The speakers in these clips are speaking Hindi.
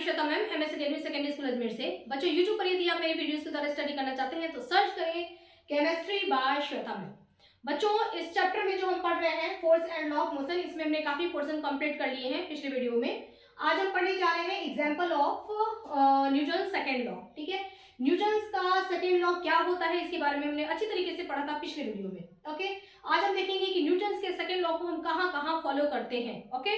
Shweta ma'am, MS academy secondary school Ajmer से। बच्चों यूट्यूब पर यदि आप मेरी वीडियोस के द्वारा स्टडी करना चाहते हैं तो सर्च करें केमिस्ट्री बाय श्वेता मैम। बच्चों इस चैप्टर में जो हम पढ़ रहे हैं force and law of motion, इसमें हमने काफी पोर्शन कंप्लीट कर लिए हैं पिछले वीडियो में। आज हम पढ़ने जा रहे हैं example of Newton second law. ठीक है, न्यूटन का सेकेंड लॉ क्या होता है इसके बारे में हमने अच्छी तरीके से पढ़ा था पिछले वीडियो में। ओके, आज हम देखेंगे कि न्यूटन के सेकेंड लॉ को हम कहाँ कहाँ फॉलो करते हैं। ओके,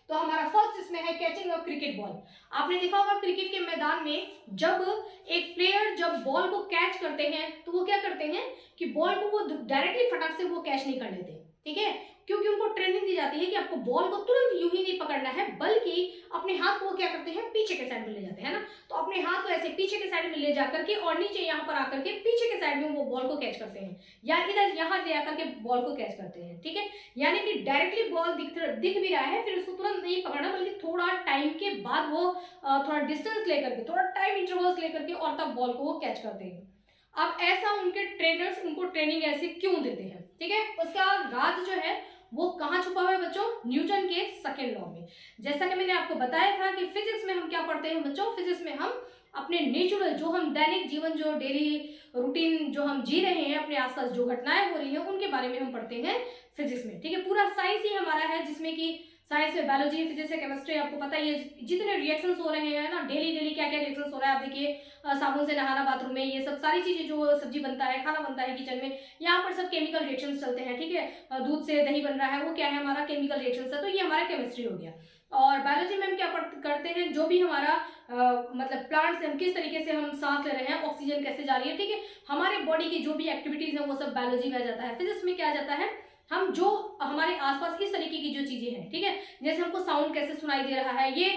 तो हमारा फर्स्ट इसमें है कैचिंग ऑफ क्रिकेट बॉल। आपने देखा होगा क्रिकेट के मैदान में जब एक प्लेयर जब बॉल को कैच करते हैं तो वो क्या करते हैं कि बॉल को वो डायरेक्टली फटाक से वो कैच नहीं कर लेते। ठीक है, क्योंकि उनको ट्रेनिंग दी जाती है कि आपको बॉल को तुरंत यूं ही नहीं पकड़ना है, बल्कि अपने हाथ को क्या करते हैं पीछे के साइड में ले जाते हैं ना। तो अपने हाथ को ऐसे पीछे के साइड में ले जाकर के और नीचे यहाँ पर आकर के पीछे के साइड में वो बॉल को कैच करते हैं, या इधर यहाँ ले आकर के बॉल को कैच करते हैं। ठीक है, यानी कि डायरेक्टली बॉल दिख भी रहा है, फिर उसको तुरंत नहीं पकड़ना, बल्कि थोड़ा टाइम के बाद वो थोड़ा डिस्टेंस लेकर के, थोड़ा टाइम इंटरवल्स लेकर के और तब बॉल को वो कैच करते हैं। अब ऐसा उनके ट्रेनर्स उनको ट्रेनिंग ऐसे क्यों देते हैं? ठीक है, उसका राज जो है वो कहाँ छुपा हुआ है बच्चों? न्यूटन के सेकेंड लॉ में। जैसा कि मैंने आपको बताया था कि फिजिक्स में हम क्या पढ़ते हैं बच्चों, फिजिक्स में हम अपने नेचुरल जो हम दैनिक जीवन जो डेली रूटीन जो हम जी रहे हैं, अपने आसपास जो घटनाएं हो रही हैं उनके बारे में हम पढ़ते हैं फिजिक्स में। ठीक है, पूरा साइंस ही हमारा है, जिसमें कि साइंस में बायोलॉजी, फिजिक्स है, केमिस्ट्री, आपको पता ही है जितने रिएक्शंस हो रहे हैं ना, डेली क्या क्या रिएक्शंस हो रहा है। आप देखिए साबुन से नहाना बाथरूम में, ये सब सारी चीजें जो सब्जी बनता है, खाना बनता है किचन में, यहाँ पर सब केमिकल रिएक्शंस चलते हैं। ठीक है, दूध से दही बन रहा है, वो क्या है? हमारा केमिकल रिएक्शंस है। तो ये हमारा केमिस्ट्री हो गया। और बायोलॉजी में हम क्या करते हैं, जो भी हमारा मतलब प्लांट से हम किस तरीके से हम सांस ले रहे हैं, ऑक्सीजन कैसे जा रही है, ठीक है, हमारे बॉडी की जो भी एक्टिविटीज है वो सब बायोलॉजी में आ जाता है। फिजिक्स में क्या आ जाता है, हम जो हमारे आसपास इस तरीके की जो चीजें हैं, ठीक है, जैसे हमको साउंड कैसे सुनाई दे रहा है, ये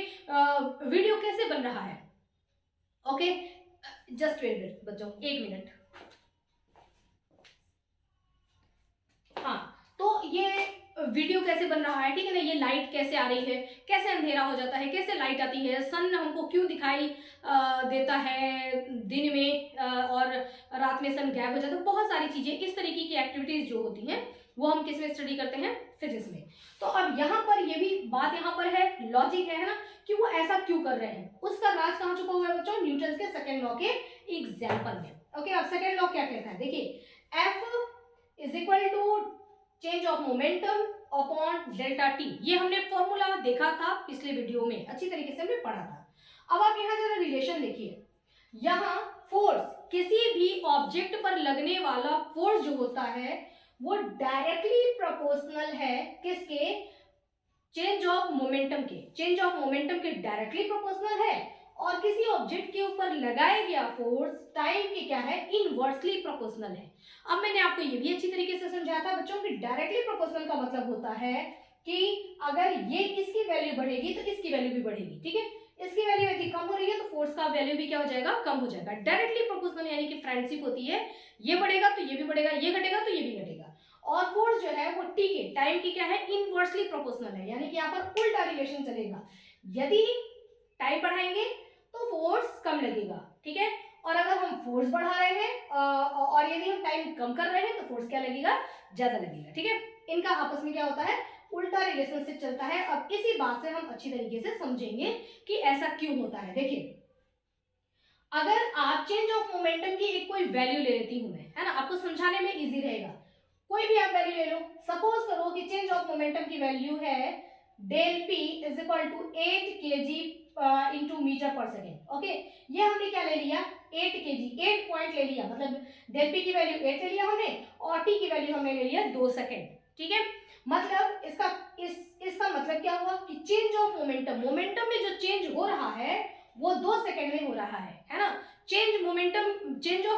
वीडियो कैसे बन रहा है। ओके, जस्ट वेट वेट बच्चों, 1 मिनट। हाँ, तो ये वीडियो कैसे बन रहा है, ठीक है ना, ये लाइट कैसे आ रही है, कैसे अंधेरा हो जाता है, कैसे लाइट आती है, सन हमको क्यों दिखाई देता है दिन में और रात में सन गायब हो जाता है। बहुत सारी चीजें, इस तरीके की एक्टिविटीज जो होती हैं वो हम किस में स्टडी करते हैं? फिजिक्स में। तो अब यहाँ पर ये भी बात यहाँ पर है, लॉजिक है ना, कि वो ऐसा क्यों कर रहे हैं, उसका राज कहाँ छुपा हुआ है बच्चों? न्यूटन के सेकेंड लॉ के एग्जाम्पल में। ओके, अब सेकेंड लॉ क्या कहता है, देखिए, F is equal to change of momentum upon delta T. ये हमने फॉर्मूला देखा था पिछले वीडियो में, अच्छी तरीके से हमने पढ़ा था। अब आप यहाँ जरा रिलेशन देखिए, यहाँ फोर्स, किसी भी ऑब्जेक्ट पर लगने वाला फोर्स जो होता है वो डायरेक्टली प्रोपोर्शनल है किसके? चेंज ऑफ मोमेंटम के। चेंज ऑफ मोमेंटम के डायरेक्टली प्रोपोर्शनल है, और किसी ऑब्जेक्ट के ऊपर लगाया गया फोर्स टाइम के क्या है? इनवर्सली प्रोपोर्शनल है। अब मैंने आपको ये भी अच्छी तरीके से समझाया था बच्चों कि डायरेक्टली प्रोपोर्शनल का मतलब होता है कि अगर ये इसकी वैल्यू बढ़ेगी तो इसकी वैल्यू भी बढ़ेगी। ठीक है, इसकी वैल्यू यदि कम हो रही है तो फोर्स का वैल्यू भी क्या हो जाएगा? कम हो जाएगा। डायरेक्टली प्रोपोर्शनल यानी कि फ्रेंडशिप होती है, ये बढ़ेगा तो ये भी बढ़ेगा, ये घटेगा तो ये भी घटेगा। और फोर्स जो है वो टी के टाइम की क्या है? इनवर्सली प्रोपोर्शनल है, यानी कि यहाँ पर उल्टा रिलेशन चलेगा। यदि टाइम बढ़ाएंगे तो फोर्स कम लगेगा, ठीक है, और अगर हम फोर्स बढ़ा रहे हैं और यदि हम टाइम कम कर रहे हैं तो फोर्स क्या लगेगा? ज्यादा लगेगा। ठीक है, इनका आपस में क्या होता है? उल्टा रिलेशनशिप चलता है। अब इसी बात से हम अच्छी तरीके से समझेंगे कि ऐसा क्यों होता है। देखिए, अगर आप चेंज ऑफ मोमेंटम की एक कोई वैल्यू ले लेती हूं मैं, है ना, आपको समझाने में इजी रहेगा। कोई भी आप वैल्यू ले लो, सपोज करो कि चेंज ऑफ मोमेंटम की वैल्यू है del P is equal to 8 kg into metre per second. Okay, ये हमने क्या ले लिया? 8 kg, 8 पॉइंट ले लिया, मतलब डेल पी की वैल्यू 8 ले लिया हमने और टी की वैल्यू हमने ले लिया 2 सेकेंड। ठीक है, मतलब इसका मतलब क्या हुआ कि चेंज ऑफ मोमेंटम, मोमेंटम में जो चेंज हो रहा है वो 2 सेकेंड में हो रहा है ना। चेंज ऑफ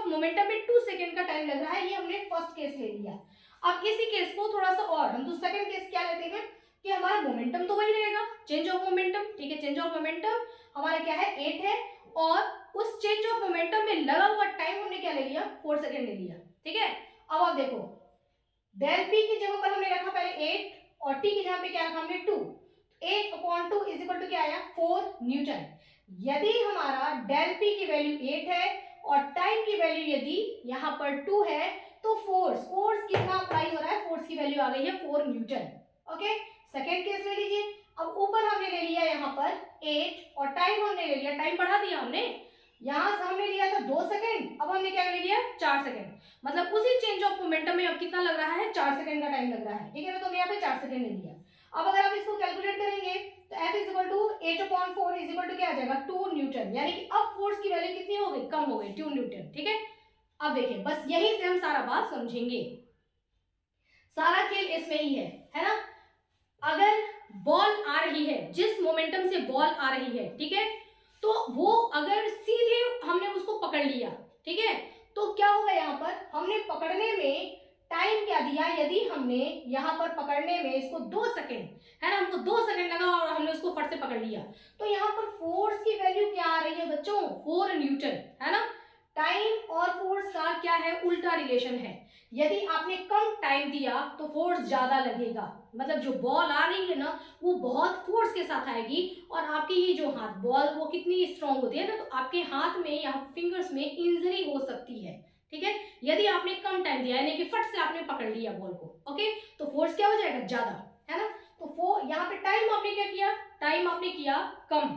मोमेंटम में 2 सेकेंड का टाइम लग रहा है, ये हमने फर्स्ट केस ले लिया। अब इसी केस को थोड़ा सा और हम सेकंड केस क्या लेते हैं कि हमारा मोमेंटम तो वही रहेगा, चेंज ऑफ मोमेंटम। ठीक है, चेंज ऑफ मोमेंटम हमारा क्या है? 8 है, और उस चेंज ऑफ मोमेंटम में लगा हुआ टाइम हमने क्या ले लिया? 4 सेकेंड ले लिया। ठीक है, अब आप देखो, डेल पी की जगह पर हमने रखा पहले 8 और टी की जगह पे क्या रखा हमने? 2। 8/2 इज इक्वल टू क्या आया? 4 न्यूटन। यदि हमारा डेल पी की वैल्यू 8 है और टाइम की वैल्यू यदि यहाँ पर 2 है तो फोर्स कितना अप्लाई हो रहा है? फोर्स की वैल्यू आ गई है 4 न्यूटन। ओके, सेकेंड केस ले लीजिए, अब ऊपर हमने ले लिया यहाँ पर 8 और टाइम हमने ले लिया, टाइम बढ़ा दिया हमने, यहाँ से हमने लिया था 2 सेकंड, अब हमने क्या ले लिया 4 सेकंड, मतलब उसी चेंज ऑफ मोमेंटम में अब कितना लग रहा है 4 सेकंड का टाइम लग रहा है, ठीक है ना। तो हमने यहाँ पे 4 सेकंड ले लिया। अब अगर आप इसको कैलकुलेट करेंगे तो F is equal to 8/4 is equal to क्या आ जाएगा 2 न्यूटन, यानी कि अब फोर्स की वैल्यू कितनी हो गई, कम हो गई 2 न्यूटन, ठीक है। अब देखिए बस यही से हम सारा बात समझेंगे, सारा खेल इसमें ही है ना। अगर बॉल आ रही है, जिस मोमेंटम से बॉल आ रही है, ठीक है, तो वो अगर सीधे हमने उसको पकड़ लिया, ठीक है, तो क्या होगा, यहाँ पर हमने पकड़ने में टाइम क्या दिया, यदि हमने यहाँ पर पकड़ने में इसको 2 सेकंड है ना, हमको 2 सेकंड लगा और हमने उसको फट से पकड़ लिया, तो यहाँ पर फोर्स की वैल्यू क्या आ रही है बच्चों 4 न्यूटन, है ना। टाइम और फोर्स का क्या है, उल्टा रिलेशन है। यदि आपने कम टाइम दिया तो फोर्स ज्यादा लगेगा, मतलब जो बॉल आ रही है ना वो बहुत फोर्स के साथ आएगी, और आपकी ये जो हाथ बॉल वो कितनी स्ट्रांग होती है ना, तो आपके हाथ में या फिंगर्स में इंजरी हो सकती है, ठीक है। यदि आपने कम टाइम दिया यानी कि फट से आपने पकड़ लिया बॉल को, ओके, तो फोर्स क्या हो जाएगा ज्यादा, है ना। तो यहाँ पे टाइम आपने क्या किया, टाइम आपने किया कम,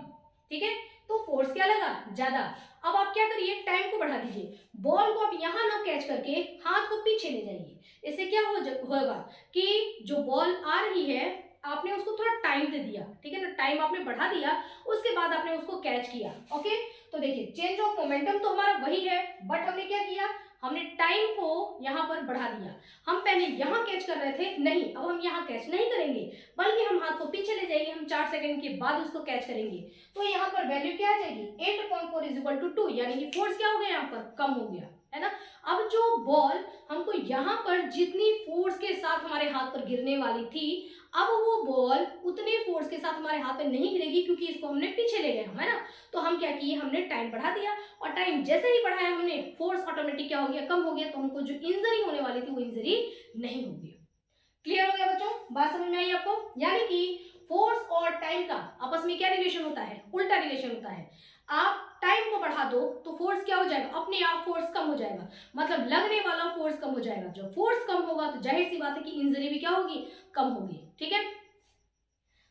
ठीक है, तो फोर्स क्या लगा ज्यादा। अब आप क्या करिए, टाइम को बढ़ा दीजिए, बॉल को आप यहाँ ना कैच करके हाथ को पीछे ले जाइए, इससे क्या होगा कि जो बॉल आ रही है आपने उसको थोड़ा टाइम दे दिया, ठीक है ना, टाइम आपने बढ़ा दिया, उसके बाद आपने उसको कैच किया, ओके। तो देखिए चेंज ऑफ मोमेंटम तो हमारा वही है, बट हमने क्या किया, हमने टाइम को यहाँ पर बढ़ा दिया। हम पहले यहाँ कैच कर रहे थे, नहीं, अब हम यहाँ कैच नहीं करेंगे, बल्कि हम हाथ को पीछे ले जाएंगे, हम 4 सेकंड के बाद उसको कैच करेंगे, तो यहाँ पर वैल्यू क्या आ जाएगी 8/4 इज इक्वल टू 2, यानी कि फोर्स क्या हो गया यहाँ पर कम हो गया, है ना। अब जो बॉल हमको यहाँ पर जितनी फोर्स के साथ हमारे हाथ पर गिरने वाली थी, अब वो बॉल उतने फोर्स के साथ हमारे हाथ में नहीं गिरेगी, क्योंकि इसको हमने पीछे ले गए हम, है ना। तो हम क्या किए, हमने टाइम बढ़ा दिया, और टाइम जैसे ही बढ़ाया हमने फोर्स ऑटोमेटिक क्या हो गया, कम हो गया, तो हमको जो इंजरी होने वाली थी वो इंजरी नहीं होगी। क्लियर हो गया बच्चों, बात समझ में आई आपको। यानी कि फोर्स और टाइम का आपस में क्या रिलेशन होता है, उल्टा रिलेशन होता है। आप टाइम को बढ़ा दो तो फोर्स क्या हो जाएगा, अपने आप फोर्स कम हो जाएगा, मतलब लगने वाला फोर्स कम हो जाएगा। जब फोर्स कम होगा तो जाहिर सी बात है कि इंजरी भी क्या होगी, कम होगी, ठीक है।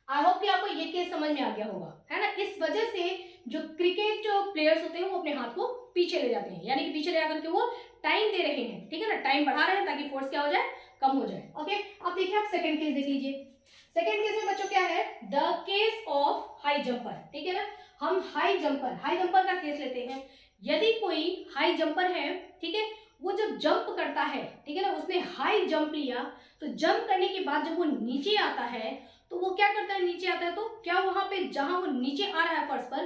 आई होप कि आपको ये केस समझ में आ गया होगा, है ना। इस वजह से जो क्रिकेट जो प्लेयर्स होते हैं वो अपने हाथ को पीछे ले जाते हैं, यानी कि पीछे ले जाकर के वो टाइम दे रहे हैं, ठीक है ना, टाइम बढ़ा रहे हैं ताकि फोर्स क्या हो जाए, कम हो जाए, ओके। अब देखिए आप सेकंड केस देख लीजिए। सेकंड केस में बच्चों क्या है, the case of high jumper, ठीक है ना। हम हाई जंपर का केस लेते हैं। यदि कोई हाई जंपर है, ठीक है, वो जब जंप करता है, ठीक है ना, उसने हाई जंप लिया, तो जंप करने के बाद जब वो नीचे आता है तो वो क्या करता है, नीचे आता है तो क्या वहां पे जहां वो नीचे आ रहा है फर्श पर,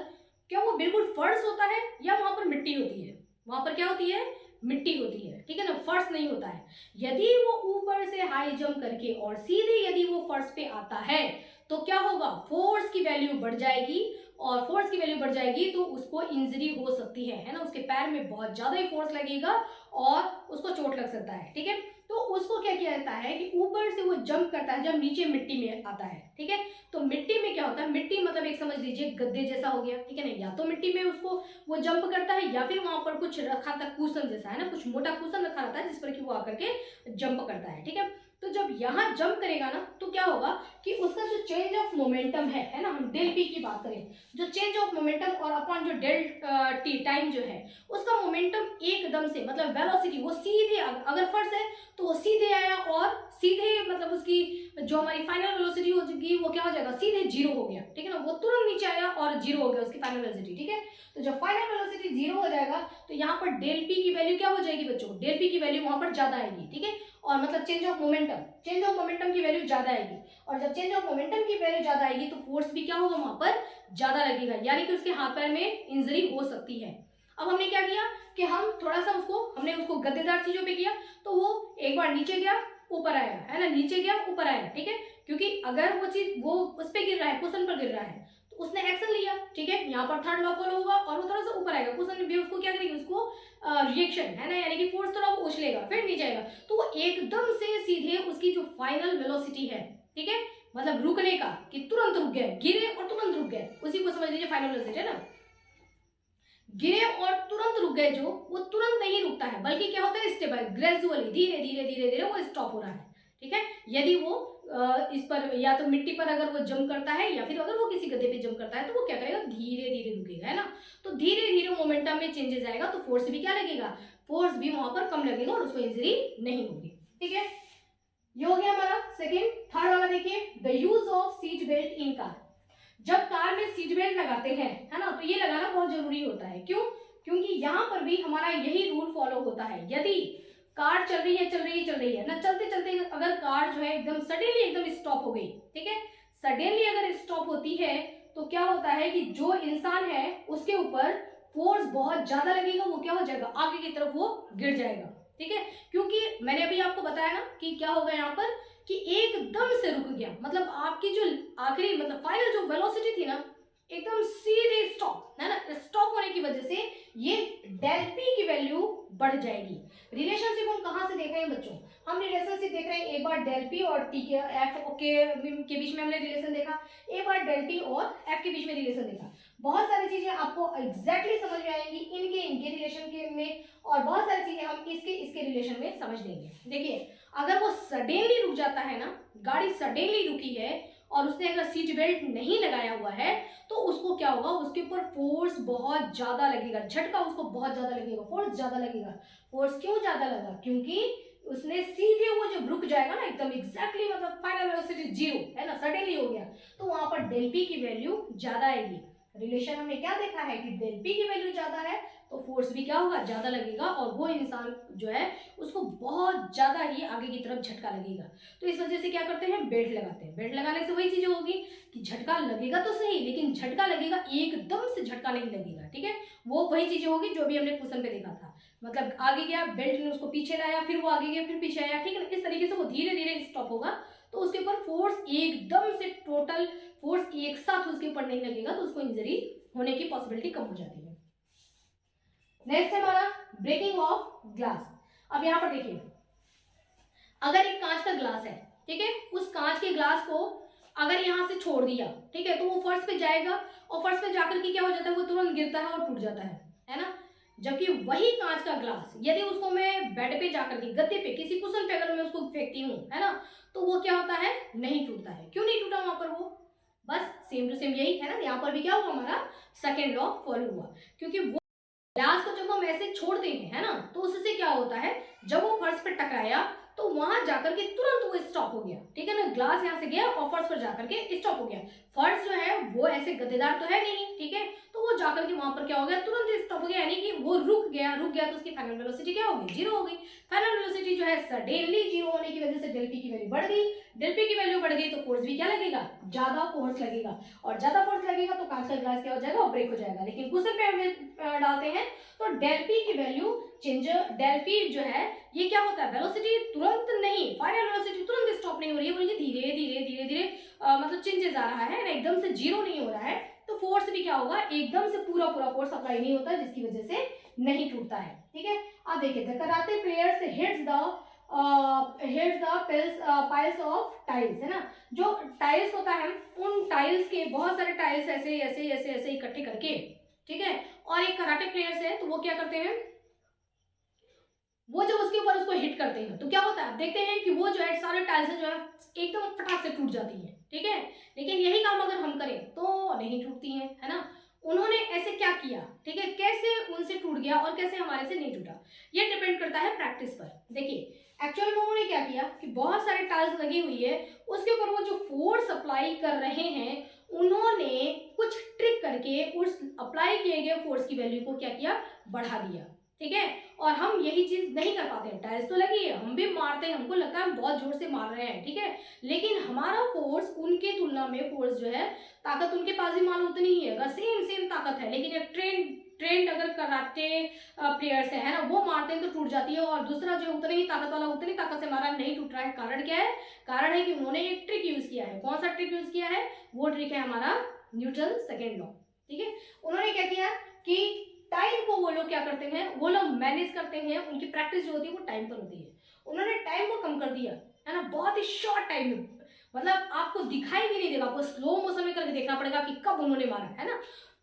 क्या वो बिल्कुल फर्श होता है या वहां पर मिट्टी होती है, वहां पर क्या होती है, मिट्टी होती है, ठीक है ना, फर्श नहीं होता है। यदि वो ऊपर से हाई जंप करके और सीधे यदि वो फर्श पे आता है तो क्या होगा, फोर्स की वैल्यू बढ़ जाएगी, और फोर्स की वैल्यू बढ़ जाएगी तो उसको इंजरी हो सकती है ना, उसके पैर में बहुत ज्यादा ही फोर्स लगेगा और उसको चोट लग सकता है, ठीक है। तो उसको क्या किया जाता है कि ऊपर से वो जंप करता है जब नीचे मिट्टी में आता है, ठीक है। तो मिट्टी में क्या होता है, मिट्टी मतलब एक समझ लीजिए गद्दे जैसा हो गया, ठीक है ना, या तो मिट्टी में उसको वो जंप करता है या फिर वहां पर कुछ रखा था कुशन जैसा, है ना, कुछ मोटा कुशन रखा रहता है जिस पर कि वो आकर के जंप करता है, ठीक है। तो जब यहाँ जंप करेगा ना तो क्या होगा कि उसका जो चेंज ऑफ मोमेंटम है ना, हम डेल पी की बात करें, जो चेंज ऑफ मोमेंटम और अपॉन जो डेल टी टाइम जो है उसका मोमेंटम एकदम से, मतलब वेलोसिटी वो सीधे, अगर फर्स्ट है तो वो सीधे आया और सीधे, मतलब उसकी जो हमारी फाइनल वेलोसिटी होगी वो क्या हो जाएगा, सीधे जीरो हो गया, ठीक है ना, वो तुरंत नीचे आया और जीरो हो गया उसकी फाइनल वेलोसिटी, ठीक है। तो जब फाइनल वेलोसिटी जीरो हो जाएगा तो यहाँ पर डेल पी की वैल्यू क्या हो जाएगी बच्चों, डेल पी की वैल्यू वहां पर ज्यादा आएगी, ठीक है, और मतलब चेंज ऑफ मोमेंटम की वैल्यू ज्यादा आएगी, और जब चेंज ऑफ मोमेंटम की वैल्यू ज्यादा आएगी तो फोर्स भी क्या होगा वहां पर ज्यादा लगेगा, यानी कि उसके हाथ पैर में इंजरी हो सकती है। अब हमने क्या किया कि हम थोड़ा सा हमने उसको गद्देदार चीजों पे किया, तो वो एक बार नीचे गया ऊपर आया, है ना, नीचे गया ऊपर आया, ठीक है, क्योंकि अगर वो चीज वो उस पे गिर रहा है, कुशन पर गिर रहा है, तो उसने एक्शन लिया, ठीक है, यहाँ पर थर्ड लॉ फॉलो होगा और वो थोड़ा सा ऊपर आएगा, कुशन भी उसको क्या करेगी, उसको रिएक्शन, है ना, यानी कि फोर्स थोड़ा वो उछलेगा फिर नीचे आएगा, तो वो एकदम से सीधे उसकी जो फाइनल वेलोसिटी है, ठीक है, मतलब रुकने का, कि तुरंत रुक गए, गिरे और तुरंत रुक गए, उसी को समझ लीजिए फाइनल वेलोसिटी, है ना। गिरे और तुरंत रुक गए, जो वो तुरंत नहीं रुकता है, बल्कि क्या होता है, स्टेप बाय ग्रेजुअली, धीरे धीरे धीरे धीरे वो स्टॉप हो रहा है, ठीक है। यदि वो इस पर या तो मिट्टी पर अगर वो जंप करता है या फिर अगर वो किसी गद्दे पे जंप करता है तो वो क्या करेगा, धीरे धीरे रुकेगा, है ना। तो धीरे धीरे मोमेंटम में चेंजेस आएगा तो फोर्स भी क्या लगेगा, फोर्स भी वहां पर कम लगेगा और उसको इंजरी नहीं होगी। ठीक है, ये हो गया हमारा सेकेंड। थर्ड वाला देखिए, the use of seat belt in car. जब कार में सीट बेल्ट लगाते हैं, है ना, तो ये लगाना बहुत जरूरी होता है। क्यों? क्योंकि यहाँ पर भी हमारा यही रूल फॉलो होता है। यदि कार चल रही है ना, चलते चलते अगर कार जो है एकदम सडनली एकदम स्टॉप हो गई, ठीक है, सडनली अगर स्टॉप होती है तो क्या होता है कि जो इंसान है उसके ऊपर फोर्स बहुत ज्यादा लगेगा, वो क्या हो जाएगा, आगे की तरफ वो गिर जाएगा। ठीक है, क्योंकि मैंने अभी आपको बताया ना कि क्या होगा यहाँ पर कि एकदम से रुक गया, मतलब आपकी जो आखिरी मतलब फाइनल जो वेलोसिटी थी ना, एकदम सीधे स्टॉप, है ना, स्टॉप होने की वजह से ये डेल पी की वैल्यू बढ़ जाएगी। रिलेशनशिप हम कहाँ से देख रहे हैं बच्चों, हम रिलेशनशिप देख रहे हैं, एक बार डेल पी और टी के एफ के बीच में हमने रिलेशन देखा, एक बार डेल टी और एफ के बीच में रिलेशन देखा। बहुत सारी चीजें आपको एग्जैक्टली समझ में आएंगी इनके रिलेशन के में, और बहुत सारी चीजें हम इसके रिलेशन में समझ लेंगे। देखिए, अगर वो सडनली रुक जाता है ना, गाड़ी सडनली रुकी है और उसने अगर सीट बेल्ट नहीं लगाया हुआ है तो उसको क्या होगा, उसके ऊपर फोर्स बहुत ज्यादा लगेगा, झटका उसको बहुत ज्यादा लगेगा, फोर्स ज्यादा लगेगा। फोर्स क्यों ज्यादा लगा, क्योंकि उसने सीधे वो जब रुक जाएगा ना एकदम एग्जैक्टली, मतलब फाइनल वेलोसिटी 0 है ना, सडनली हो गया, तो वहां पर डेल पी की वैल्यू ज्यादा आएगी। रिलेशन हमने क्या देखा है कि डेल पी की वैल्यू ज्यादा है तो फोर्स भी क्या होगा, ज्यादा लगेगा, और वो इंसान जो है उसको बहुत ज्यादा ही आगे की तरफ झटका लगेगा। तो इस वजह से क्या करते हैं, बेल्ट लगाते हैं। बेल्ट लगाने से वही चीज होगी कि झटका लगेगा तो सही, लेकिन झटका लगेगा, एकदम से झटका नहीं लगेगा। ठीक है, वो वही चीजें होगी जो भी हमने क्वेश्चन पे देखा था, मतलब आगे गया, बेल्ट ने उसको पीछे लाया, फिर वो आगे गया, फिर पीछे आया। ठीक है ना, इस तरीके से वो धीरे धीरे स्टॉप होगा, तो उसके ऊपर फोर्स एकदम से टोटल फोर्स एक साथ उसके ऊपर नहीं लगेगा, तो उसको इंजरी होने की पॉसिबिलिटी कम हो जाती है। नेक्स्ट है हमारा ब्रेकिंग ऑफ ग्लास। अब यहां पर देखिए, अगर एक कांच का ग्लास है, ठीक है, उस कांच के ग्लास को अगर यहां से छोड़ दिया, ठीक है, तो वो फर्श पे जाएगा और फर्श पे जाकर के क्या हो जाता है, वो तुरंत गिरता है और टूट जाता है ना। जबकि वही कांच का ग्लास यदि उसको मैं बेड पे जाकर के, गद्दे पे, किसी कुशन पे अगर मैं उसको फेंकती हूँ, है ना, तो वो क्या होता है, नहीं टूटता है। क्यों नहीं टूटा वहां पर, वो बस सेम टू सेम यही है ना, यहाँ पर भी क्या हुआ, हमारा सेकेंड लॉ फॉलो हुआ, क्योंकि वो ग्लास को जब हम ऐसे छोड़ते हैं, है ना, तो उससे क्या होता है, जब वो फर्श पर टकराया तो वहां जाकर के तुरंत वो स्टॉप हो गया। ठीक है ना, ग्लास यहाँ से गया और फर्श पर जाकर के स्टॉप हो गया। फर्श जो है वो ऐसे गद्देदार तो है नहीं, ठीक है, तो वो जाकर के वहां पर क्या हो गया, तुरंत स्टॉप हो गया, यानी कि वो रुक गया तो उसकी फाइनल वेलोसिटी क्या हो गई, 0 हो गई। फाइनल वेलोसिटी जो है सडनली 0 होने की वजह से डेल पी की वैल्यू बढ़ गई। डेल पी की वैल्यू बढ़ गई तो फोर्स भी क्या लगेगा, ज्यादा फोर्स लगेगा, और ज्यादा फोर्स लगेगा तो कांच का ग्लास क्या हो जाएगा, ब्रेक हो जाएगा। लेकिन क्वेश्चन पे हम डालते हैं तो डेल पी की वैल्यू चेंज, डेल पी जो है ये क्या होता है, वेलोसिटी तुरंत नहीं, फाइनल वेलोसिटी तुरंत स्टॉप नहीं हो रही है, बल्कि धीरे धीरे धीरे धीरे मतलब चेंजेस आ रहा है, एकदम से 0 नहीं हो रहा है। तो फोर्स भी क्या होगा, एकदम से पूरा फोर्स अप्लाई नहीं होता, जिसकी वजह से नहीं टूटता है। ठीक है, अब देखिए, the karate players hits the piles of tiles, है ना, जो टाइल्स होता है, उन टाइल्स के बहुत सारे टाइल्स ऐसे ऐसे ऐसे ऐसे इकट्ठे करके, ठीक है, और एक कराटे प्लेयर्स है तो वो क्या करते हैं, वो जब उसके ऊपर उसको हिट करते हैं तो क्या होता है, देखते हैं कि वो जो है सारे टाइल्स जो है एकदम फटाक से टूट जाती हैं। ठीक है, लेकिन यही काम अगर हम करें तो नहीं टूटती हैं, है ना। उन्होंने ऐसे क्या किया, ठीक है, कैसे उनसे टूट गया और कैसे हमारे से नहीं टूटा, ये डिपेंड करता है प्रैक्टिस पर। देखिए, एक्चुअल में उन्होंने क्या किया कि बहुत सारे टाइल्स लगी हुई है, उसके ऊपर वो जो फोर्स अप्लाई कर रहे हैं, उन्होंने कुछ ट्रिक करके उस अप्लाई किए गए फोर्स की वैल्यू को क्या किया, बढ़ा दिया। ठीक है, और हम यही चीज नहीं कर पाते हैं, टाइल्स तो लगी है, हम भी मारते हैं, हमको लगता है हम बहुत जोर से मार रहे हैं, ठीक है, लेकिन हमारा फोर्स उनके तुलना में, फोर्स जो है, ताकत उनके पास भी मान उतनी ही है, सेम ताकत है, लेकिन एक ट्रेंड अगर कराटे प्लेयर्स है ना, वो मारते हैं तो टूट जाती है, और दूसरा जो उतनी ही ताकत वाला उतनी ताकत से मारा नहीं टूट रहा है। कारण क्या है, कारण है कि उन्होंने एक ट्रिक यूज किया है। कौन सा ट्रिक यूज किया है, वो ट्रिक है हमारा न्यूटन सेकेंड लॉ। ठीक है, उन्होंने क्या किया कि टाइम को वो लोग क्या करते हैं, वो लोग मैनेज करते हैं, उनकी प्रैक्टिस जो होती है वो टाइम पर होती है। उन्होंने टाइम को कम कर दिया, है ना, बहुत ही शॉर्ट टाइम में, मतलब आपको दिखाई भी नहीं देगा, आपको स्लो मोशन में करके देखना पड़ेगा कि कब उन्होंने मारा, है ना।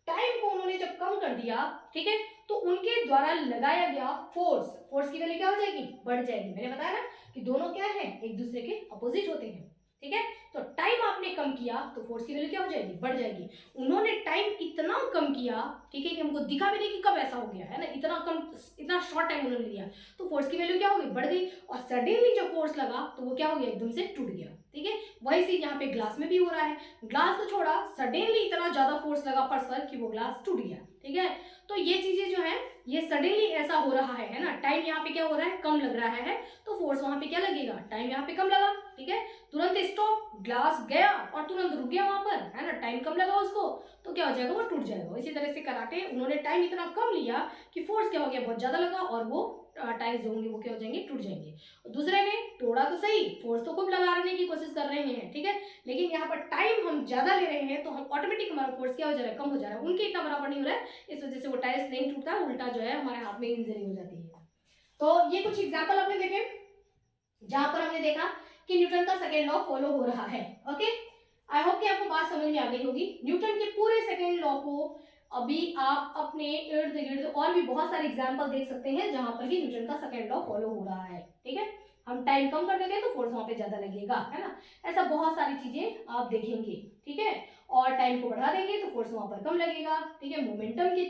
टाइम को उन्होंने जब कम कर दिया, ठीक है, तो उनके द्वारा लगाया गया फोर्स की वैल्यू क्या हो जाएगी, बढ़ जाएगी। मैंने बताया ना कि दोनों क्या है, एक दूसरे के अपोजिट होते हैं। ठीक है। तो टाइम आपने कम किया तो फोर्स की वैल्यू क्या हो जाएगी, बढ़ जाएगी। उन्होंने टाइम इतना कम किया, ठीक है, कि हमको दिखा भी नहीं कि कब ऐसा हो गया है ना, इतना कम, इतना शॉर्ट टाइम उन्होंने लिया, तो फोर्स की वैल्यू क्या हो गई, बढ़ गई। और सडनली जब फोर्स लगा तो वो क्या हो गया, एकदम से टूट गया। ठीक है, वही चीज यहाँ पे ग्लास में भी हो रहा है। ग्लास को छोड़ा, सडनली इतना ज्यादा फोर्स लगा फर्श पर कि वो ग्लास टूट गया। ठीक है, तो ये चीजें जो है, ये सडनली ऐसा हो रहा है ना, टाइम यहाँ पे क्या हो रहा है, कम लग रहा है, तो फोर्स वहां पे क्या लगेगा, टाइम यहाँ पे कम लगा। ठीक है, तुरंत स्टॉप, ग्लास गया और तुरंत रुक गया वहां पर, है ना, टाइम कम लगा उसको, तो क्या हो जाएगा, वो टूट जाएगा। इसी तरह से कराटे, उन्होंने टाइम इतना कम लिया कि फोर्स क्या हो गया, बहुत ज्यादा लगा, और वो टाइल्स जो होंगे वो क्या हो जाएंगे, टूट जाएंगे। दूसरे ने तोड़ा तो सही, फोर्स तो खूब लगाने की कोशिश कर रहे हैं, ठीक है, लेकिन यहाँ पर टाइम हम ज्यादा ले रहे हैं, तो हम ऑटोमेटिक हमारा फोर्स क्या हो जा रहा है, कम हो जा रहा है, उनके इतना बराबर नहीं हो रहा है, इस वजह से वो टाइल्स नहीं टूटता, उल्टा जो है हमारे हाथ में इंजरी हो जाती है। तो ये कुछ एग्जाम्पल आपने देखे जहां पर हमने देखा कि न्यूटन का सेकेंड लॉ फॉलो हो रहा है। ओके, आई होप कि आपको बात समझ में आ गई होगी। न्यूटन के पूरे सेकेंड लॉ को अभी आप अपने इर्द गिर्द और भी बहुत सारे एग्जाम्पल देख सकते हैं जहां पर भी न्यूटन का सेकेंड लॉ फॉलो हो रहा है। ठीक है, हम टाइम कम कर देते हैं तो फोर्स वहां पे ज्यादा लगेगा, है ना, ऐसा बहुत सारी चीजें आप देखेंगे। ठीक है, और टाइम को बढ़ा देंगे तो फोर्स वहां पर कम लगेगा। ठीक है, मोमेंटम के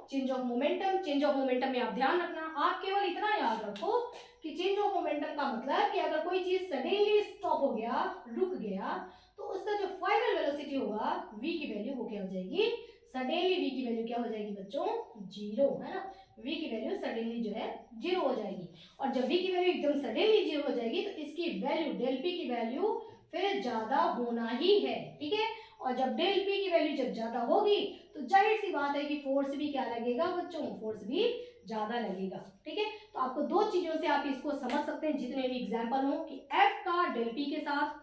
चेंज ऑफ मोमेंटम में आप ध्यान रखना, आप केवल इतना याद रखो कि चेंज ऑफ मोमेंटम का मतलब कि अगर कोई चीज सडनली स्टॉप हो गया, रुक गया, तो उसका जो फाइनल वेलोसिटी होगा v की वैल्यू वो क्या हो जाएगी, सडनली v की वैल्यू क्या हो जाएगी बच्चों, जीरो, है ना, v की वैल्यू सडनली जो है जीरो हो जाएगी। और जब v की वैल्यू एकदम सडनली जीरो हो जाएगी तो इसकी वैल्यू डेल p की वैल्यू फिर ज्यादा होना ही है। ठीक है, और जब डेल p की वैल्यू जब ज्यादा होगी तो जाहिर सी बात है कि फोर्स भी क्या लगेगा बच्चों, फोर्स भी ज्यादा लगेगा। ठीक है, तो आपको दो चीजों से आप इसको समझ सकते हैं, जितने भी एग्जाम्पल हो, कि F का डेल P के साथ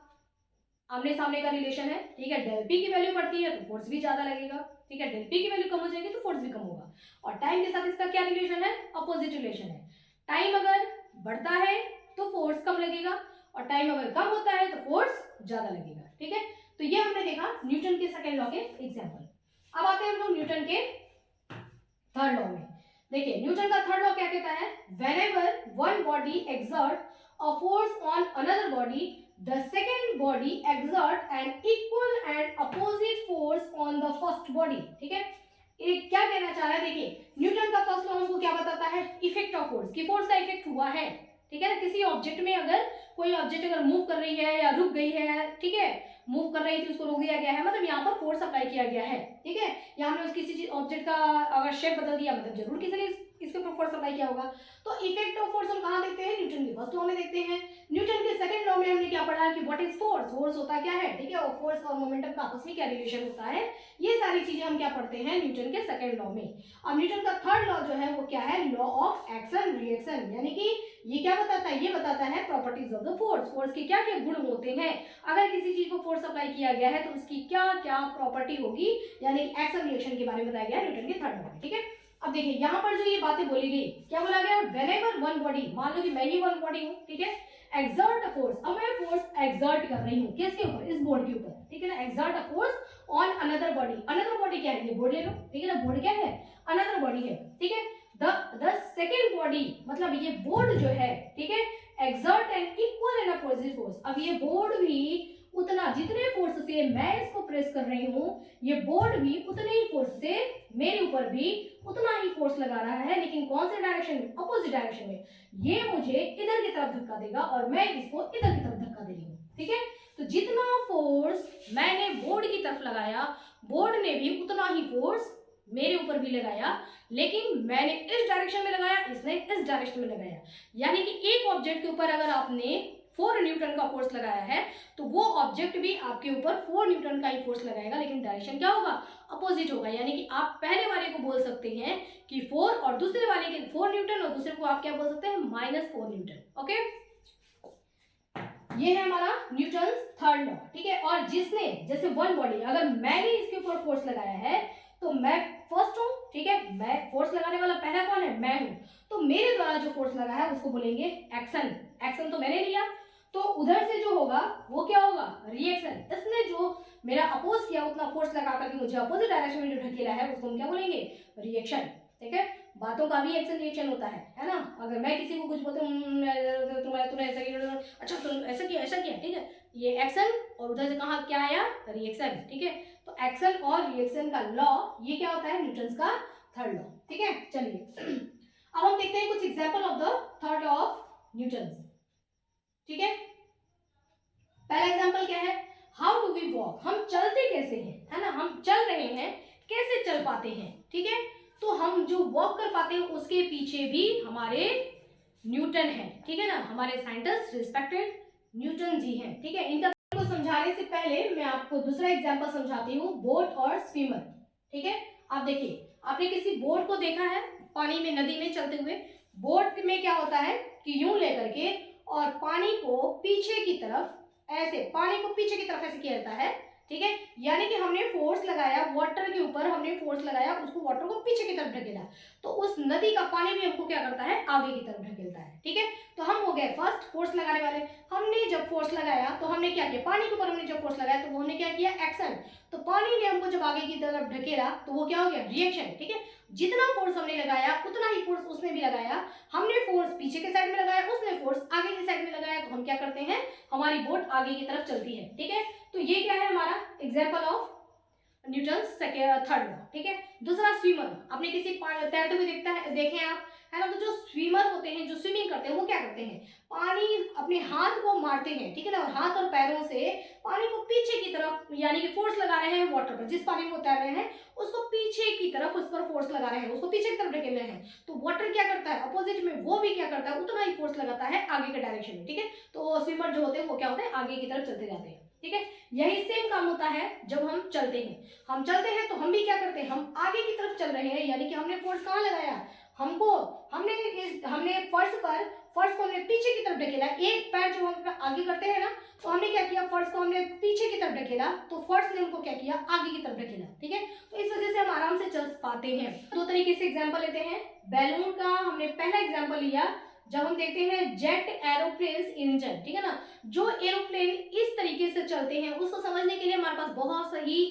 आमने सामने का रिलेशन है। ठीक है, डेल P की वैल्यू बढ़ती है तो फोर्स भी ज्यादा लगेगा। ठीक है, डेल P की वैल्यू कम हो जाएगी तो फोर्स भी कम होगा। और टाइम के साथ इसका क्या रिलेशन है, अपोजिट रिलेशन है। टाइम अगर बढ़ता है तो फोर्स कम लगेगा, और टाइम अगर कम होता है तो फोर्स ज्यादा लगेगा। ठीक है, तो ये हमने देखा न्यूटन के सेकेंड लॉ के एग्जाम्पल। अब आते हैं हम लोग न्यूटन के थर्ड लॉ में। देखिए, न्यूटन का थर्ड लॉ क्या कहता है, whenever one body exert a force on another body, the second body exert an equal and opposite force on the first body. ठीक है, ये क्या कहना चाह रहा है, देखिए न्यूटन का फर्स्ट लॉ हमको क्या बताता है, इफेक्ट ऑफ फोर्स, कि फोर्स का इफेक्ट हुआ है। ठीक है ना, किसी ऑब्जेक्ट में अगर कोई ऑब्जेक्ट अगर मूव कर रही है या रुक गई है, ठीक है, मूव कर रही थी उसको रोक दिया गया है, मतलब यहाँ पर फोर्स अप्लाई किया गया है। ठीक है, या हमने किसी चीज ऑब्जेक्ट का अगर शेप बदल दिया, मतलब जरूर किसी ने इसके ऊपर फोर्स अप्लाई किया होगा। तो इफेक्ट ऑफ फोर्स हम कहाँ देखते हैं, न्यूटन के फर्स्ट लॉ में देखते हैं। न्यूटन के सेकंड लॉ में हमने क्या पढ़ा कि व्हाट इज फोर्स, फोर्स होता क्या है। ठीक है, और फोर्स और मोमेंटम का आपस में क्या रिलेशन होता है, ये सारी चीजें हम क्या पढ़ते हैं न्यूटन के सेकंड लॉ में। अब न्यूटन का थर्ड लॉ जो है वो क्या है, लॉ ऑफ एक्शन रिएक्शन, यानी कि ये क्या बताता है, ये बताता है properties of the force, force के क्या क्या गुण होते हैं, अगर किसी चीज को फोर्स अप्लाई किया गया है तो उसकी क्या क्या प्रॉपर्टी होगी, यानी कि एक्शन रिएक्शन के बारे में बताया गया है न्यूटन के थर्ड लॉ में। ठीक है, अब देखिए यहाँ पर जो ये बातें बोली गई, क्या बोला गया, व्हेनेवर वन बॉडी, मान लो कि मैं ही वन बॉडी हूँ, ठीक है, एक्सर्ट अ फोर्स, अब मैं फोर्स एक्सर्ट कर रही हूँ किसके ऊपर, इस बोर्ड के ऊपर। ठीक है ना, exert a force on another body, another body क्या है, ये बोर्ड ले लो। ठीक है ना, बोर्ड क्या है, अनदर बॉडी है। ठीक है, द सेकेंड बॉडी, मतलब ये बोर्ड जो है, ठीक है, exert an equal and opposite force, अब ये बोर्ड भी उतना, जितने फोर्स से मैं इसको प्रेस कर रही हूँ, ये बोर्ड भी उतने ही फोर्स से मेरे ऊपर भी उतना ही फोर्स लगा रहा है, लेकिन कौन से डायरेक्शन में, अपोजिट डायरेक्शन में। ये मुझे इधर की तरफ धक्का देगा और मैं इसको इधर की तरफ धक्का दे रही हूँ। ठीक है, तो जितना फोर्स मैंने बोर्ड की तरफ लगाया, बोर्ड ने भी उतना ही फोर्स मेरे ऊपर भी लगाया, लेकिन मैंने इस डायरेक्शन में लगाया, इसने इस डायरेक्शन में लगाया। यानी कि एक ऑब्जेक्ट के ऊपर अगर आपने 4 न्यूटन का फोर्स लगाया है तो वो ऑब्जेक्ट भी आपके ऊपर 4 न्यूटन का ही फोर्स लगाएगा, लेकिन डायरेक्शन क्या होगा, अपोजिट होगा। यानी कि आप पहले वाले को बोल सकते हैं कि 4 और दूसरे वाले के 4 न्यूटन, और दूसरे को आप क्या बोल सकते हैं, -4 न्यूटन। ओके, ये है हमारा न्यूटन थर्ड लॉ। ठीक है, और जिसने, जैसे वन बॉडी, अगर मैंने इसके ऊपर फोर्स लगाया है तो मैं फर्स्ट हूं। ठीक है, मैं फोर्स लगाने वाला पहला कौन है, मैं हूं, तो मेरे द्वारा जो फोर्स लगा है उसको बोलेंगे एक्शन। एक्शन तो मैंने लिया, तो उधर से जो होगा वो क्या होगा, रिएक्शन। इसने जो मेरा अपोज किया, उतना फोर्स लगा करके मुझे अपोजिट डायरेक्शन में जो ढकेला है उसको हम क्या बोलेंगे, रिएक्शन। ठीक है, बातों का भी एक्शन रिएक्शन होता है ना। अगर मैं किसी को कुछ बोलती हूँ तूने ऐसा किया, अच्छा तुम ऐसा किया, ठीक है, ये एक्शन, और उधर से कहाँ क्या आया, रिएक्शन, ठीक है। तो एक्शन और रिएक्शन का लॉ, ये क्या होता है, न्यूटन का थर्ड लॉ, ठीक है। चलिए अब हम देखते हैं कुछ example of the third law of Newton, ठीक है। पहला एग्जाम्पल क्या है, हाउ डू वी वॉक, हम चलते कैसे हैं, है ना, हम चल रहे हैं, कैसे चल पाते हैं, ठीक है। तो हम जो वॉक कर पाते हैं उसके पीछे भी हमारे न्यूटन है, ठीक है ना, हमारे साइंटिस्ट रिस्पेक्टेड न्यूटन जी हैं, ठीक है। इनका को समझाने से पहले मैं आपको दूसरा एग्जाम्पल समझाती हूँ, बोट और स्विमर, ठीक है। आप देखिए, आपने किसी बोट को देखा है पानी में, नदी में चलते हुए। बोट में क्या होता है कि यूं लेकर के और पानी को पीछे की तरफ, ऐसे पानी को पीछे की तरफ ऐसे किया जाता है, ठीक है। यानी कि हमने फोर्स लगाया वाटर के ऊपर, हमने फोर्स लगाया, उसको वाटर को पीछे की तरफ ढकेला, तो उस नदी का पानी भी हमको क्या करता है, आगे की तरफ ढकेलता है, ठीक है। तो हम हो गए फर्स्ट फोर्स लगाने वाले। हमने जब फोर्स लगाया तो हमने क्या किया, पानी के ऊपर हमने जब फोर्स लगाया तो वो हमने क्या किया, एक्शन। तो पानी ने हमको जब आगे की तरफ ढकेला तो वो क्या हो गया, रिएक्शन, ठीक है। जितना फोर्स हमने लगाया उतना ही फोर्स उसने भी लगाया। हमने फोर्स पीछे के साइड में लगाया, उसने फोर्स आगे की साइड में लगाया, तो हम क्या करते हैं, हमारी बोट आगे की तरफ चलती है, ठीक है। तो ये क्या है हमारा example of Newton third law, ठीक है। दूसरा स्विमर, आपने किसी तैरते हुए देखे आप, है ना। तो जो स्विमर होते हैं, जो स्विमिंग करते हैं, वो क्या करते हैं, पानी अपने हाथ को मारते हैं, ठीक है ना, और हाथ और पैरों से पानी को पीछे की तरफ, यानी कि फोर्स लगा रहे हैं वाटर पर, जिस पानी में तैर रहे हैं उसको पीछे की तरफ, उस पर फोर्स लगा रहे हैं, उसको पीछे की तरफ ढकेल रहे हैं। तो वाटर क्या करता है, अपोजिट में वो भी क्या करता है, उतना ही फोर्स लगाता है आगे के डायरेक्शन में, ठीक है। तो स्विमर जो होते हैं वो क्या होते हैं, आगे की तरफ चलते जाते हैं, ठीक है। यही सेम काम होता है जब हम चलते हैं। हम चलते हैं तो हम भी क्या करते हैं, हम आगे की तरफ चल रहे हैं, यानी कि हमने फोर्स कहाँ लगाया, हमने फर्श को हमने पीछे की तरफ ढकेला। एक पैर जो हम आगे करते हैं ना, तो हमने क्या किया, फर्श को हमने पीछे की तरफ ढकेला, तो फर्श ने उनको क्या किया, आगे की तरफ ढकेला, ठीक है। तो इस वजह से हम आराम से चल पाते हैं। दो तरीके से एग्जाम्पल लेते हैं। बैलून का हमने पहला एग्जाम्पल लिया जब हम देखते हैं जेट एरोप्लेन इंजन, ठीक है ना। जो एरोप्लेन इस तरीके से चलते हैं उसको समझने के लिए हमारे पास बहुत सही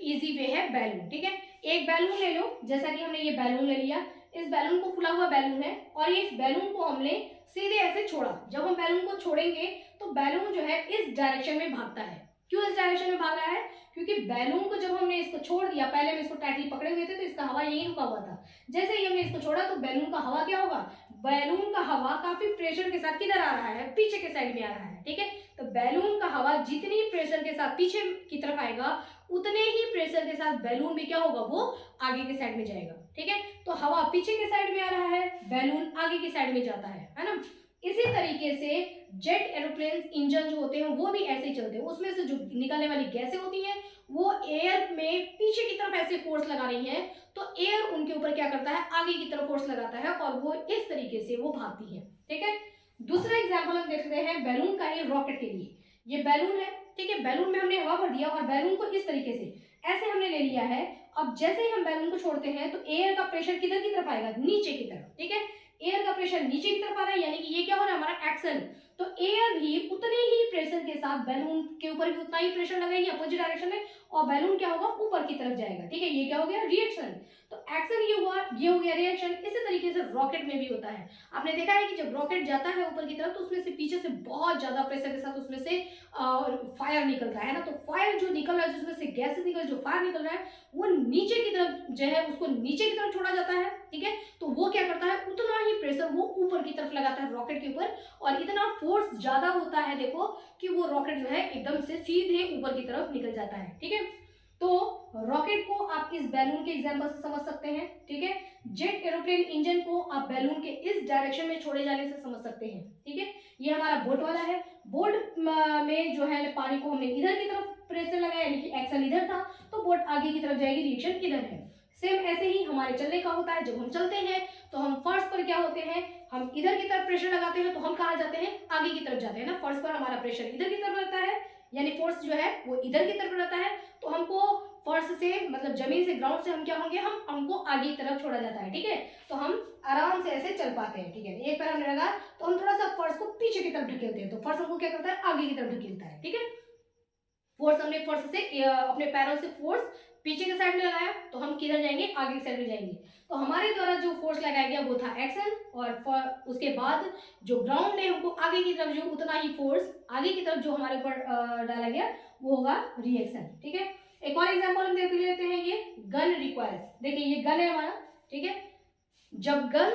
इजी वे है, बैलून, ठीक है। एक बैलून ले लो, जैसा कि हमने ये बैलून ले लिया, इस बैलून को फुला हुआ बैलून है, और इस बैलून को हमने सीधे ऐसे छोड़ा। जब हम बैलून को छोड़ेंगे तो बैलून जो है इस डायरेक्शन में भागता है। क्यों इस डायरेक्शन में भाग रहा है, क्योंकि बैलून को जब हमने इसको छोड़ दिया, पहले हम इसको टाइटली पकड़े हुए थे तो इसका हवा यहीं रुका हुआ था, जैसे ही हमने इसको छोड़ा तो बैलून का हवा क्या होगा, बैलून का हवा काफी प्रेशर के साथ किधर आ रहा है, पीछे के साइड में आ रहा है, ठीक है। तो बैलून का हवा जितनी प्रेशर के साथ पीछे की तरफ आएगा, उतने ही प्रेशर के साथ बैलून भी क्या होगा, वो आगे के साइड में जाएगा, ठीक है। तो हवा पीछे के साइड में आ रहा है, बैलून आगे की साइड में जाता है ना। इसी तरीके से जेट एरोप्लेन इंजन जो होते हैं वो भी ऐसे ही चलते हैं। उसमें से जो निकलने वाली गैसें होती हैं वो एयर में पीछे की तरफ ऐसे फोर्स लगा रही हैं, तो एयर उनके ऊपर क्या करता है, आगे की तरफ फोर्स लगाता है, और वो इस तरीके से वो भागती है, ठीक है। दूसरा एग्जाम्पल हम देखते हैं बैलून का ही, रॉकेट के लिए। ये बैलून है, ठीक है, बैलून में हमने हवा भर दिया और बैलून को इस तरीके से ऐसे हमने ले लिया है। अब जैसे ही हम बैलून को छोड़ते हैं तो एयर का प्रेशर किधर की तरफ आएगा, नीचे की तरफ, ठीक है। एयर का प्रेशर नीचे की तरफ आ रहा है, यानी कि ये क्या हो रहा है, हमारा एक्शन। तो एयर भी उतने ही प्रेशर के साथ बैलून के ऊपर भी उतना ही प्रेशर लगाएगी अपोजिट डायरेक्शन में, और बैलून क्या होगा, ऊपर की तरफ जाएगा, ठीक है। ये क्या हो गया, रिएक्शन। तो एक्शन ये हुआ, ये हो गया रिएक्शन। इसी तरीके से रॉकेट में भी होता है। आपने देखा है कि जब रॉकेट जाता है ऊपर की तरफ तो उसमें से पीछे से बहुत ज्यादा प्रेशर के साथ उसमें से फायर निकलता है ना। तो फायर जो निकल रहा है, जिसमें से गैसेस निकल, जो फायर निकल रहा है वो नीचे की तरफ जो है उसको नीचे की तरफ छोड़ा जाता है, ठीक है। तो वो क्या करता है, उतना ही प्रेशर वो ऊपर की तरफ लगाता है रॉकेट के ऊपर, और इतना फोर्स ज्यादा होता है देखो कि वो रॉकेट जो है एकदम से सीधे ऊपर की तरफ निकल जाता है, ठीक है। तो रॉकेट को आप इस बैलून के एग्जांपल से समझ सकते हैं, ठीक है। जेट एरोप्लेन इंजन को आप बैलून के इस डायरेक्शन में छोड़े जाने से समझ सकते हैं, ठीक है। ये हमारा बोट वाला है। बोट में जो है पानी को हमने इधर की तरफ प्रेशर लगाया, यानी कि एक्शन इधर था, तो बोट आगे की तरफ जाएगी, रिएक्शन इधर है। सेम ऐसे ही हमारे चलने का होता है। जब हम चलते हैं तो हम फर्श पर क्या होते हैं, हम इधर की तरफ प्रेशर लगाते हैं तो हम कहाँ जाते हैं, आगे की तरफ जाते हैं ना। फर्श पर हमारा प्रेशर इधर की तरफ रहता है, यानी फोर्स जो है वो इधर की तरफ रहता है, तो हमको फर्श से मतलब जमीन से, ग्राउंड से हम क्या होंगे, हमको आगे की तरफ छोड़ा जाता है, ठीक है। तो हम आराम से ऐसे चल पाते हैं, ठीक है। एक पैर हमने लगा तो हम थोड़ा सा फर्श को पीछे की तरफ ढकेलते हैं, तो फर्श हमको क्या करता है, आगे की तरफ ढकेलता है, ठीक है। फोर्स हमने फर्श से अपने पैरों से फोर्स पीछे के साइड में लगाया तो हम किधर जाएंगे, आगे की साइड में जाएंगे। तो हमारे द्वारा जो फोर्स लगाया गया वो था एक्शन, और उसके बाद जो ग्राउंड है हमको आगे की तरफ जो उतना ही फोर्स आगे की तरफ जो हमारे ऊपर डाला गया वो होगा रिएक्शन। ठीक है, एक और एग्जांपल हम देख लेते हैं, ये गन रिक्वायर्स। देखिए ये गन है हमारा, ठीक है। जब गन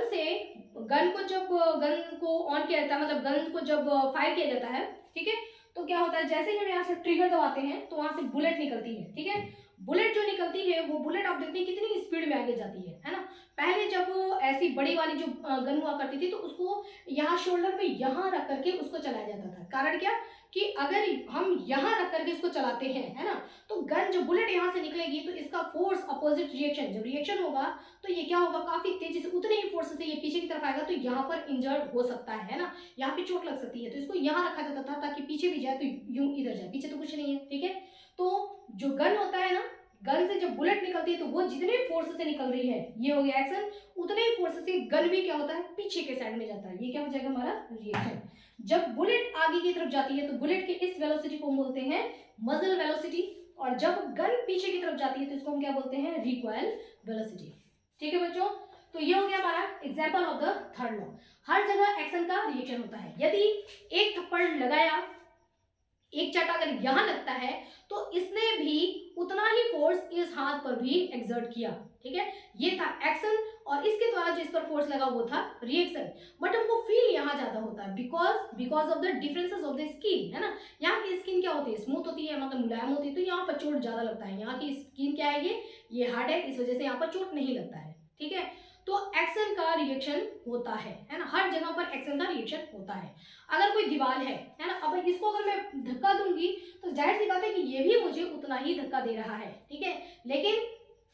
को ऑन किया जाता है, मतलब गन को जब फायर किया जाता है, ठीक है, तो क्या होता है, जैसे ही हम यहाँ से ट्रिगर दबाते हैं तो वहां से बुलेट निकलती है। ठीक है, बुलेट जो निकलती है वो बुलेट आप देखते हैं कितनी स्पीड में आगे जाती है ना। पहले जब ऐसी बड़ी वाली जो गन हुआ करती थी तो उसको यहाँ शोल्डर पे यहाँ रख करके उसको चलाया जाता था। कारण क्या कि अगर हम यहाँ रख करके इसको चलाते हैं, है ना, तो गन जो बुलेट यहाँ से निकलेगी तो इसका फोर्स अपोजिट रिएक्शन, जब रिएक्शन होगा तो ये क्या होगा, काफी तेजी से उतने ही फोर्स से ये पीछे की तरफ आएगा तो यहाँ पर इंजर्ड हो सकता है ना, यहाँ पे चोट लग सकती है। तो इसको यहाँ रखा जाता था ताकि पीछे भी जाए तो यूं इधर जाए, पीछे तो कुछ नहीं है। ठीक है, तो जो गन होता है ना, गन से जब बुलेट निकलती है तो वो जितने फोर्स से निकल रही है, ये हो गया एक्शन, उतने ही फोर्स से गन भी क्या होता है, पीछे के साइड में जाता है। ये क्या हो जाएगा हमारा रिएक्शन। जब बुलेट आगे की तरफ जाती है तो बुलेट के इस वेलोसिटी को हम बोलते हैं मजल वेलोसिटी, और जब गन पीछे की तरफ जाती है तो इसको हम क्या बोलते हैं, रिकॉइल वेलोसिटी। ठीक है बच्चों, तो ये हो गया हमारा example of the third law. हर जगह एक्शन का रिएक्शन होता है। यदि एक थप्पड़ लगाया, एक चट अगर यहां लगता है तो इसने भी उतना ही फोर्स इस हाथ पर भी एक्सर्ट किया। ठीक है, ये था एक्शन, और इसके द्वारा जिस पर फोर्स लगा वो था रिएक्शन। बट हमको फील यहाँ ज्यादा होता है because of the differences of the skin, है ना। यहाँ की स्किन क्या होती है, स्मूथ होती है, मतलब मुलायम होती है, तो यहाँ पर चोट ज्यादा लगता है। यहाँ की स्किन क्या है, ये हार्ड है, इस वजह से यहाँ पर चोट नहीं लगता है। ठीक है, तो एक्शन का रिएक्शन होता है ना, हर जगह पर एक्शन का रिएक्शन होता है। अगर कोई दीवार है ना, अब इसको अगर मैं धक्का दूंगी तो जाहिर सी बात है कि ये भी मुझे उतना ही धक्का दे रहा है। ठीक है, लेकिन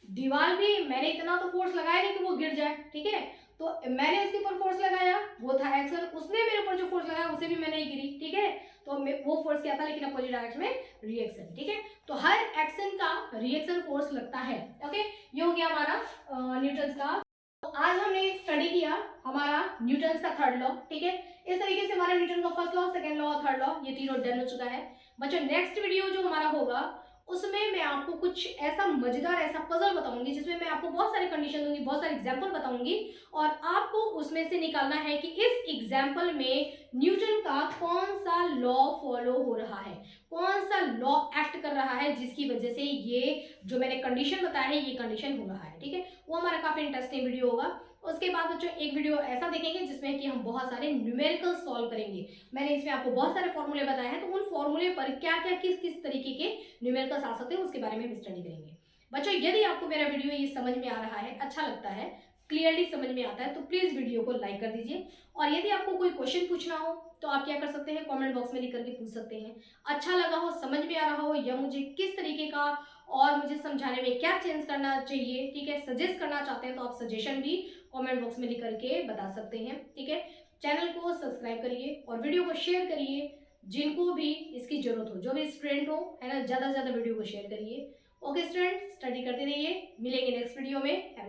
दीवार भी मैंने इतना तो फोर्स लगाया नहीं कि वो गिर जाए। ठीक है, तो मैंने उसके ऊपर फोर्स लगाया, वो था एक्शन, उसने मेरे ऊपर जो फोर्स लगाया उसे भी मैं नहीं गिरी। ठीक है, तो वो फोर्स क्या था, लेकिन अपोजिट डायरेक्शन में रिएक्शन। ठीक है, तो हर एक्शन का रिएक्शन फोर्स लगता है। ओके, ये हो गया हमारा न्यूटन का। तो आज हमने स्टडी किया हमारा न्यूटन का थर्ड लॉ। ठीक है, इस तरीके से हमारा न्यूटन का फर्स्ट लॉ, सेकंड लॉ और थर्ड लॉ ये तीनों डन हो चुका है। बच्चों नेक्स्ट वीडियो जो हमारा होगा उसमें मैं आपको कुछ ऐसा मजेदार ऐसा पजल बताऊंगी जिसमें मैं आपको बहुत सारे कंडीशन दूंगी, बहुत सारे एग्जांपल बताऊंगी, और आपको उसमें से निकालना है कि इस एग्जांपल में न्यूटन का कौन सा लॉ फॉलो हो रहा है, कौन सा लॉ एक्ट कर रहा है जिसकी वजह से ये जो मैंने कंडीशन बताया है ये कंडीशन हो रहा है। ठीक है, वो हमारा काफी इंटरेस्टिंग वीडियो होगा। उसके बाद बच्चों एक वीडियो ऐसा देखेंगे जिसमें कि हम बहुत सारे न्यूमेरिकल सॉल्व करेंगे। मैंने इसमें आपको बहुत सारे फॉर्मूले बताए हैं, तो उन फॉर्मूले पर क्या क्या किस किस तरीके के न्यूमेरिकल्स आ सकते हैं उसके बारे में हम स्टडी करेंगे। बच्चों यदि आपको मेरा वीडियो ये समझ में आ रहा है, अच्छा लगता है, क्लियरली समझ में आता है, तो प्लीज वीडियो को लाइक कर दीजिए। और यदि आपको कोई क्वेश्चन पूछना हो तो आप क्या कर सकते हैं, कमेंट बॉक्स में लिख करके पूछ सकते हैं। अच्छा लगा हो, समझ में आ रहा हो, या मुझे किस तरीके का और मुझे समझाने में क्या चेंज करना चाहिए, ठीक है, सजेस्ट करना चाहते हैं तो आप सजेशन भी कमेंट बॉक्स में लिख करके बता सकते हैं। ठीक है, चैनल को सब्सक्राइब करिए और वीडियो को शेयर करिए जिनको भी इसकी जरूरत हो, जो भी स्टूडेंट हो, है ना, ज़्यादा से ज़्यादा वीडियो को शेयर करिए। ओके स्टूडेंट, स्टडी करते रहिए, मिलेंगे नेक्स्ट वीडियो में।